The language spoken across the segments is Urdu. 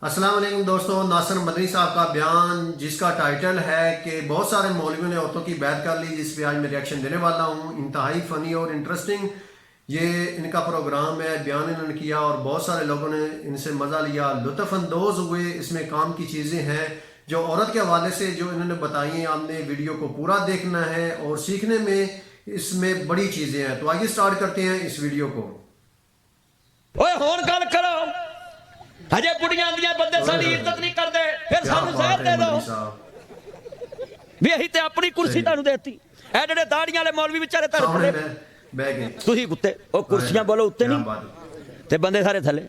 السلام علیکم دوستوں، ناصر مدنی صاحب کا بیان جس کا ٹائٹل ہے کہ بہت سارے مولویوں نے عورتوں کی بیعت کر لی، جس پہ آج میں ریاکشن دینے والا ہوں۔ انتہائی فنی اور انٹرسٹنگ یہ ان کا پروگرام ہے، بیان انہوں نے کیا اور بہت سارے لوگوں نے ان سے مزہ لیا، لطف اندوز ہوئے۔ اس میں کام کی چیزیں ہیں جو عورت کے حوالے سے جو انہوں نے بتائی ہیں، آپ نے ویڈیو کو پورا دیکھنا ہے اور سیکھنے میں اس میں بڑی چیزیں ہیں۔ تو آئیے سٹارٹ کرتے ہیں اس ویڈیو کو۔ اوے ہون گل کرو، ہجے بڑیاں دیاں بندے ساری عزت نہیں کردے، پھر سانو زہر دے دو بھی اہی تے اپنی کرسی تانوں دیتی۔ اے جڑے داڑیاں والے مولوی بیچارے تھلے بیٹھ گئے تسی کتے او کرسیاں بولو اوتے نہیں تے بندے سارے تھلے،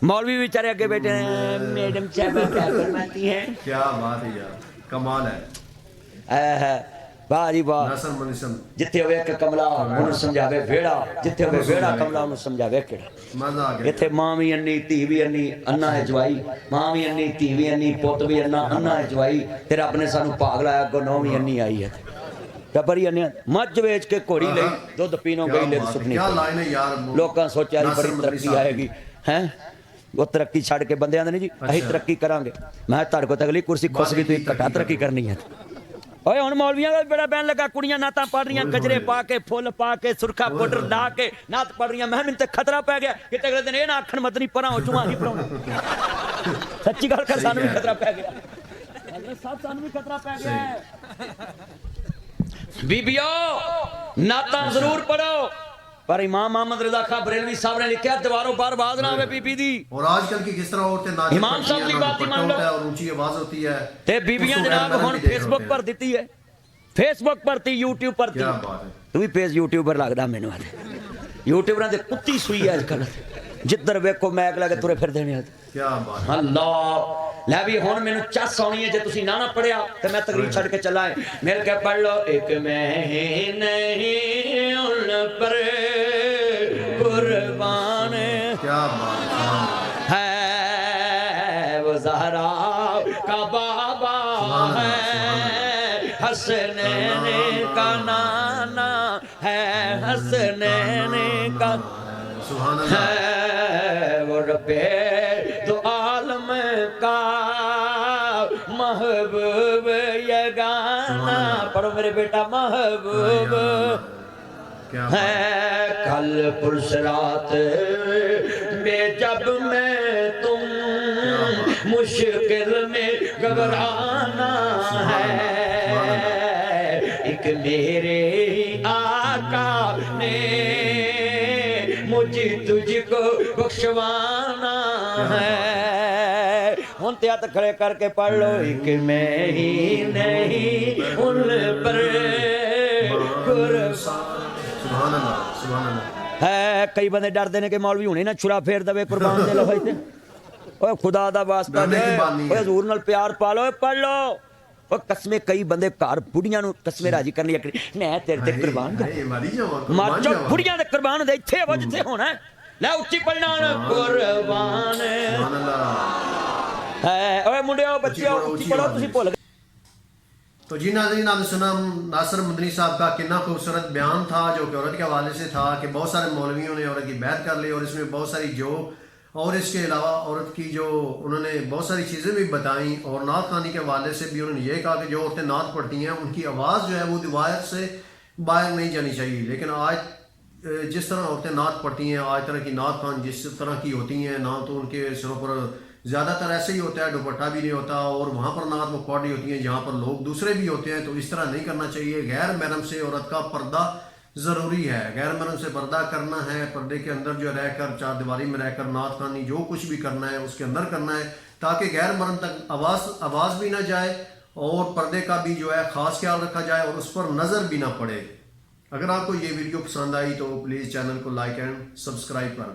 مولوی بیچارے اگے بیٹھے ہیں، میڈم صاحبہ کیا فرماتی ہیں؟ کیا بات ہے یار، کمال ہے۔ واہ جی واہ، ناصر مدنی صاحب جتھے ہوئے کہ کملا انہوں سمجھاوے ویڑا، جتھے ہوئے ویڑا کملا انہوں سمجھاوے کیڑا۔ مزہ آ گیا۔ اتھے ماں بھی انی تھی بھی انی، انا ہے جوائی، ماں بھی انی تھی بھی انی، پوت بھی انا ہے جوائی، تیرے اپنے سانو پاگ لایا گو نو بھی انی آئی ہے۔ ٹبری انی مجھ ویچ کے کوڑی لئی دودھ پینوں گئی لے سکنی کیا لائن ہے یار، لوکاں سوچا ہی بڑی ترقی آئے گی ہیں، وہ ترقی چھاڑ کے بندے آندے نہیں جی اہی ترقی کران گے۔ میں تاڑ کو تگلی کرسی کھس گئی تو ایک کٹا ترقی کرنی ہے۔ اوے ہن مولویاں دا بڑا بین لگا، کڑیاں نعتاں پڑھ رہیاں، کجرے پا کے پھول پا کے سرخا پاؤڈر لا کے نعت پڑھ رہیاں۔ میں تے خطرہ پی گیا کہ اگلے دن اے نہ آکھن مدنی پراں ہو چواں نہیں پڑھاؤں۔ سچی گل کر، سانوں بھی خطرہ پی گیا، حضرت صاحب سانوں بھی خطرہ پی گیا ہے۔ بیبیو نعتاں ضرور پڑھو، پر امام محمد رضا خان بریلوی صاحب نے لکھا دیواروں پر باز نہ ہوئے بی بی دی۔ اور آج کل کی کس طرح عورتیں ناچ امام صاحب کی بات ہی مان لو اور اونچی آواز ہوتی ہے تے بیبیاں جناب ہن فیس بک پر دیتی ہے، فیس بک پر تھی، یوٹیوب پر تھی۔ کیا بات ہے، تو بھی پیج یوٹیوبر لگدا مینوں آ یوٹیوبراں دے کتی سوئی ہے اج کل، جدھر ویکھو میک لگے ترے پھر دینے۔ کیا بات ہے۔ اللہ لے بھی ہن مینوں چس آنی ہے، جے تسی نہ پڑھیا تے میں تقریر چھڈ کے چلا ہے، مل کے پڑھ لو۔ ایک میں نہیں ان پر قربان کیا بات ہے، وہ زہرا کا بابا ہے، حسنین کا نانا ہے، حسنین کا سبحان اللہ۔ ہے، وہ رب دو عالم کا محبوب یگانا۔ پڑھو میرے بیٹا، محبوب کیا ہے۔ کل پرسرات میں جب میں تم مشکل میں گھبرانا ہے، ایک میرے آقا نے مجھے تجھ کو بخشوانا ہے۔ ہن تیات کھڑے کر کے پڑھ لو۔ ایک میں ہی نہیں ان پر سبحان اللہ، سبحان اللہ ہے۔ کئی بندے ڈر دینے کے مولوی ہونے نا چھرا پھیر دے قربان دے لو بھائی تے۔ اوے خدا دا واسطہ دے، اوے حضور نال پیار پالو، پڑھ لو۔ اوے قسمیں کئی بندے گھر بڑھیاں نو قسمیں راضی کرنی ہے، میں تیرے تے قربان کر مر جاؤ، بڑھیاں دے قربان دے ایتھے ہو جتھے ہونا ہے۔ لے اچھی پڑھنا قربان سبحان اللہ۔ ہے۔ اوے منڈیو بچیو اچھی پڑھو، تسی بھول گئے۔ تو جی ناظرین، آپ نے سنا ناصر مدنی صاحب کا کتنا خوبصورت بیان تھا جو کہ عورت کے حوالے سے تھا کہ بہت سارے مولویوں نے عورت کی بیعت کر لی، اور اس میں بہت ساری جو اور اس کے علاوہ عورت کی جو انہوں نے بہت ساری چیزیں بھی بتائیں، اور نعت خوانی کے حوالے سے بھی انہوں نے یہ کہا کہ جو عورتیں نعت پڑھتی ہیں ان کی آواز جو ہے وہ روایت سے باہر نہیں جانی چاہیے۔ لیکن آج جس طرح عورتیں نعت پڑھتی ہیں، آج طرح کی نعت خوان جس طرح کی ہوتی ہیں، نہ تو ان کے سروں پر زیادہ تر ایسے ہی ہوتا ہے، دوپٹہ بھی نہیں ہوتا، اور وہاں پر نعت وہ پڑھ رہی ہوتی ہیں جہاں پر لوگ دوسرے بھی ہوتے ہیں، تو اس طرح نہیں کرنا چاہیے۔ غیر محرم سے عورت کا پردہ ضروری ہے، غیر محرم سے پردہ کرنا ہے، پردے کے اندر جو رہ کر چار دیواری میں رہ کر نعت خوانی جو کچھ بھی کرنا ہے اس کے اندر کرنا ہے، تاکہ غیر محرم تک آواز بھی نہ جائے اور پردے کا بھی جو ہے خاص خیال رکھا جائے اور اس پر نظر بھی نہ پڑے۔ اگر آپ کو یہ ویڈیو پسند آئی تو پلیز چینل کو لائک اینڈ سبسکرائب کر دیں۔